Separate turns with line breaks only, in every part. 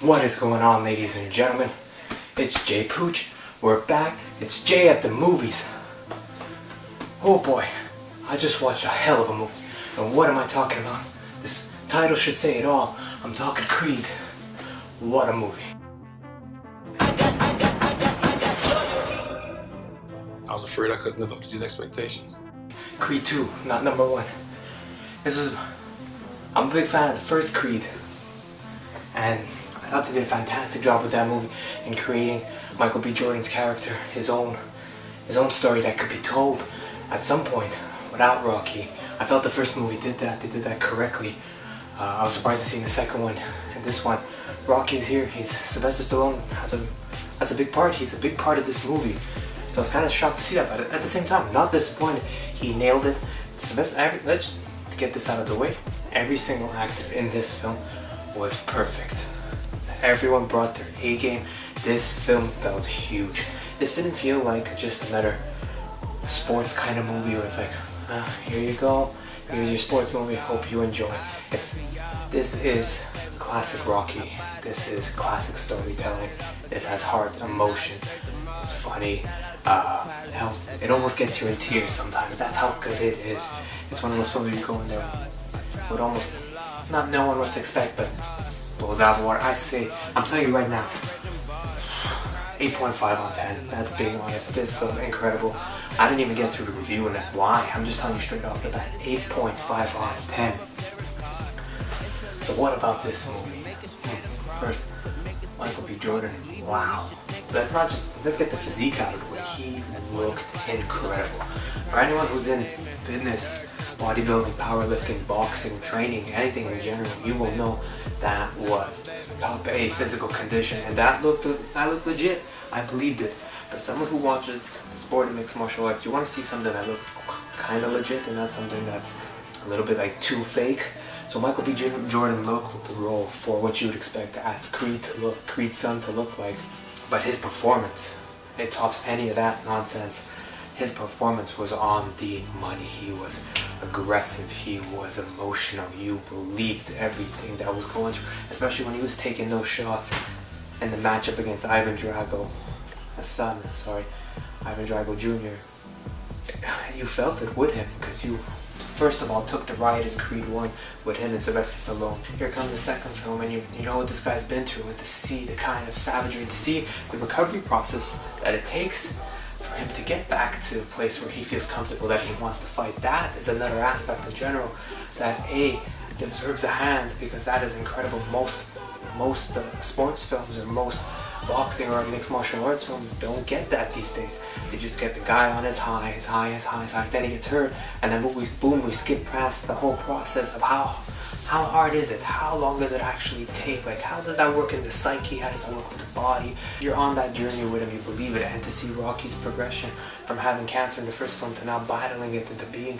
What is going on, ladies and gentlemen? It's Jay Pooch. We're back. It's Jay at the movies. Oh boy, I just watched a hell of a movie. And what am I talking about? This title should say it all. I'm talking Creed. What a movie.
I was afraid I couldn't live up to these expectations.
Creed 2, not number 1. I'm a big fan of the first Creed. And I thought they did a fantastic job with that movie in creating Michael B. Jordan's character, his own story that could be told at some point without Rocky. I felt the first movie did that. They did that correctly. I was surprised to see in the second one and this one. Rocky's here. Sylvester Stallone has a big part. He's a big part of this movie. So I was kind of shocked to see that, but at the same time, not disappointed. He nailed it. Let's get this out of the way. Every single actor in this film was perfect. Everyone brought their A game. This film felt huge. This didn't feel like just another sports kind of movie where it's like, here you go, here's your sports movie, hope you enjoy. This is classic Rocky. This is classic storytelling. This has heart, emotion. It's funny. Hell, it almost gets you in tears sometimes. That's how good it is. It's one of those films where you go in there with almost not knowing what to expect, but blows out of the water. I'm telling you right now, 8.5 on 10. That's being honest. This film, incredible. I didn't even get through the review and why. I'm just telling you straight off the bat, 8.5 on 10. So what about this movie? First, Michael B. Jordan. Wow. Let's get the physique out of the way. He looked incredible. For anyone who's in fitness, bodybuilding, powerlifting, boxing, training, anything in general, you will know that was top A physical condition, and that looked legit. I believed it. For someone who watches the sport of mixed martial arts, you want to see something that looks kind of legit, and not something that's a little bit like too fake. So Michael B. Jordan looked the role for what you would expect as Creed's son to look like. But his performance, it tops any of that nonsense. His performance was on the money. He was aggressive. He was emotional. You believed everything that was going through, especially when he was taking those shots in the matchup against Ivan Drago, Ivan Drago Jr. You felt it with him because you, first of all, took the ride in Creed 1 with him and Sylvester Stallone. Here comes the second film, and you know what this guy's been through, and to see the kind of savagery, to see the recovery process that it takes for him to get back to a place where he feels comfortable, that he wants to fight. That is another aspect in general that deserves a hand, because that is incredible. Most sports films or most boxing or mixed martial arts films don't get that these days. They just get the guy on his high, then he gets hurt, and then boom, we skip past the whole process of how hard is it? How long does it actually take? Like, how does that work in the psyche? How does that work with the body? You're on that journey with him, you believe it, and to see Rocky's progression from having cancer in the first film to now battling it into being,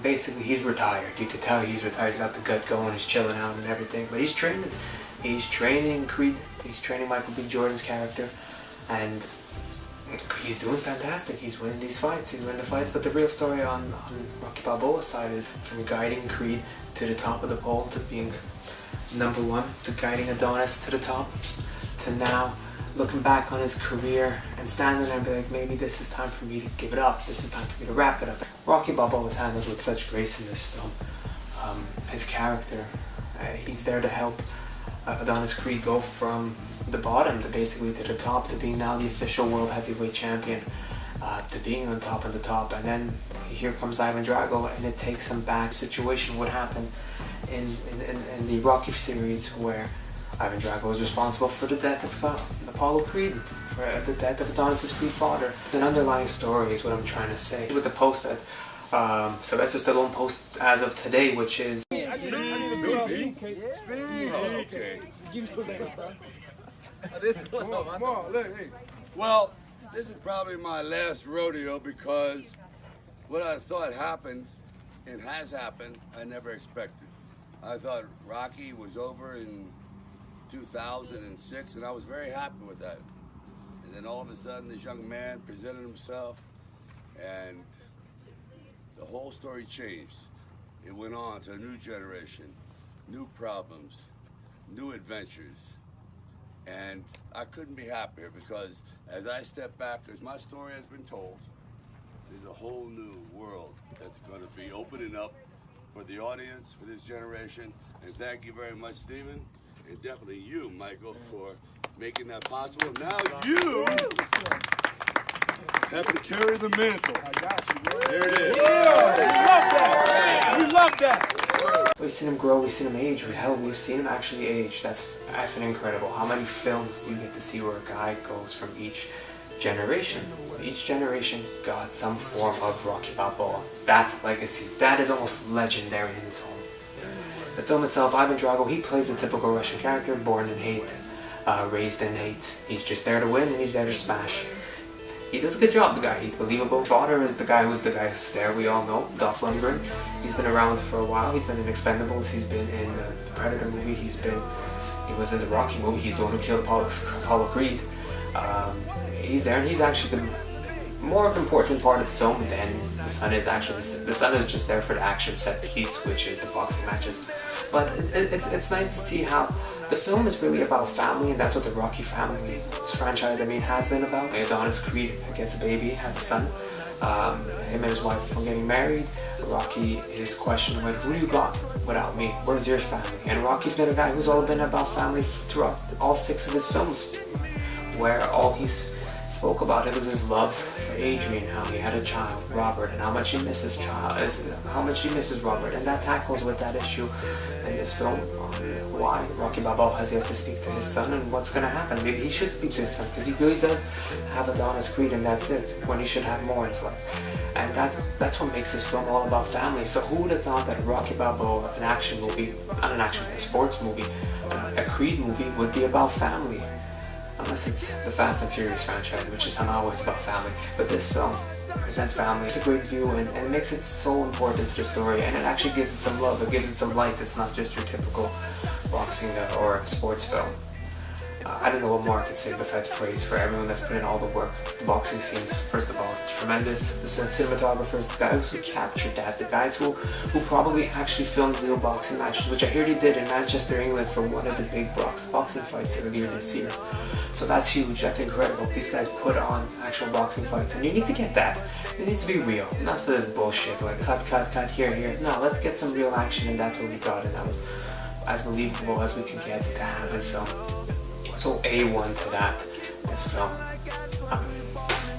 basically he's retired. You could tell he's retired. He's got the gut going, he's chilling out and everything, but he's training. He's training Creed. He's training Michael B. Jordan's character, and he's doing fantastic. He's winning these fights. He's winning the fights. But the real story on Rocky Balboa's side is from guiding Creed to the top of the pole, to being number 1, to guiding Adonis to the top, to now looking back on his career and standing there and be like, maybe this is time for me to give it up. This is time for me to wrap it up. Rocky Balboa was handled with such grace in this film. His character, he's there to help Adonis Creed go from the bottom to basically to the top, to being now the official world heavyweight champion, to being on top of the top. And then here comes Ivan Drago, and it takes him back. Situation would happen in the Rocky series where Ivan Drago was responsible for the death of Apollo Creed, for the death of Adonis' Creed father. It's an underlying story is what I'm trying to say. With the post that Sylvester Stallone posted as of today, which is
Well, this is probably my last rodeo, because what I thought happened, and has happened, I never expected. I thought Rocky was over in 2006, and I was very happy with that. And then all of a sudden, this young man presented himself, and the whole story changed. It went on to a new generation, new problems, new adventures. And I couldn't be happier because as I step back, as my story has been told, there's a whole new world that's going to be opening up for the audience, for this generation. And thank you very much, Stephen, and definitely you, Michael, for making that possible. Now you have to carry the mantle. I got you, bro. There it is. Yeah. We love that.
We've seen him grow, we've seen him age, we've seen him actually age. That's effing incredible. How many films do you get to see where a guy goes from each generation? Each generation got some form of Rocky Balboa. That's legacy. That is almost legendary in its own. The film itself, Ivan Drago, he plays a typical Russian character, born in hate, raised in hate. He's just there to win and he's there to smash. He does a good job, the guy. He's believable. Father is the guy who's there, we all know, Dolph Lundgren. He's been around for a while. He's been in Expendables. He's been in the Predator movie. He was in the Rocky movie. He's the one who killed Apollo Creed. He's there, and he's actually the more important part of the film than the son is. Actually, the son is just there for the action set piece, which is the boxing matches. But it's nice to see how the film is really about family, and that's what the Rocky family franchise, has been about. Adonis Creed gets a baby, has a son. Him and his wife are getting married. Rocky is questioning, who do you got without me? Where's your family? And Rocky's been a guy who's all been about family throughout all 6 of his films, where all he spoke about it was his love for Adrian, how he had a child, Robert, and how much he misses Robert, and that tackles with that issue in this film. Why Rocky Balboa has yet to speak to his son and what's going to happen. Maybe he should speak to his son because he really does have Adonis Creed and that's it, when he should have more in his life. And that's what makes this film all about family. So who would have thought that a Rocky Balboa, an action movie, not an action movie, a sports movie, a Creed movie would be about family? Unless it's the Fast and Furious franchise, which is somehow always about family. But this film presents family, it's a great view, and it makes it so important to the story, and it actually gives it some love, it gives it some light. It's not just your typical boxing or sports film. I don't know what more I can say besides praise for everyone that's put in all the work. The boxing scenes, first of all, tremendous. The cinematographers, the guys who captured that, the guys who probably actually filmed real boxing matches, which I hear they did in Manchester, England for one of the big boxing fights earlier this year. So that's huge, that's incredible. These guys put on actual boxing fights, and you need to get that. It needs to be real, not this bullshit like cut, here. No, let's get some real action, and that's what we got, and that was as believable as we could get to have in film. So A1 to that, this film.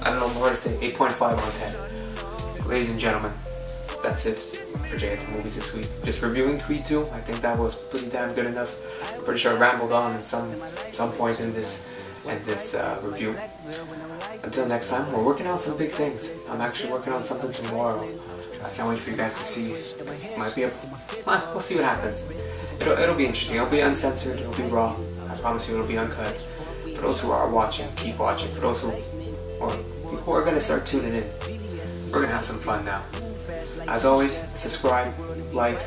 I don't know what to say, 8.5 out of 10. Ladies and gentlemen, that's it for Jay at the Movies this week. Just reviewing Creed 2, I think that was pretty damn good enough. I'm pretty sure I rambled on at some point in this review. Until next time, we're working on some big things. I'm actually working on something tomorrow. I can't wait for you guys to see. Might be we'll see what happens. It'll be interesting. It'll be uncensored. It'll be raw. I promise you, it'll be uncut. For those who are watching, keep watching. For those who are going to start tuning in, we're going to have some fun now. As always, subscribe, like,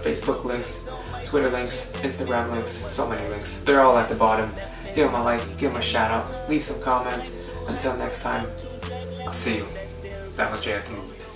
Facebook links, Twitter links, Instagram links, so many links. They're all at the bottom. Give them a like, give them a shout out, leave some comments. Until next time, I'll see you. That was Jay at the Movies.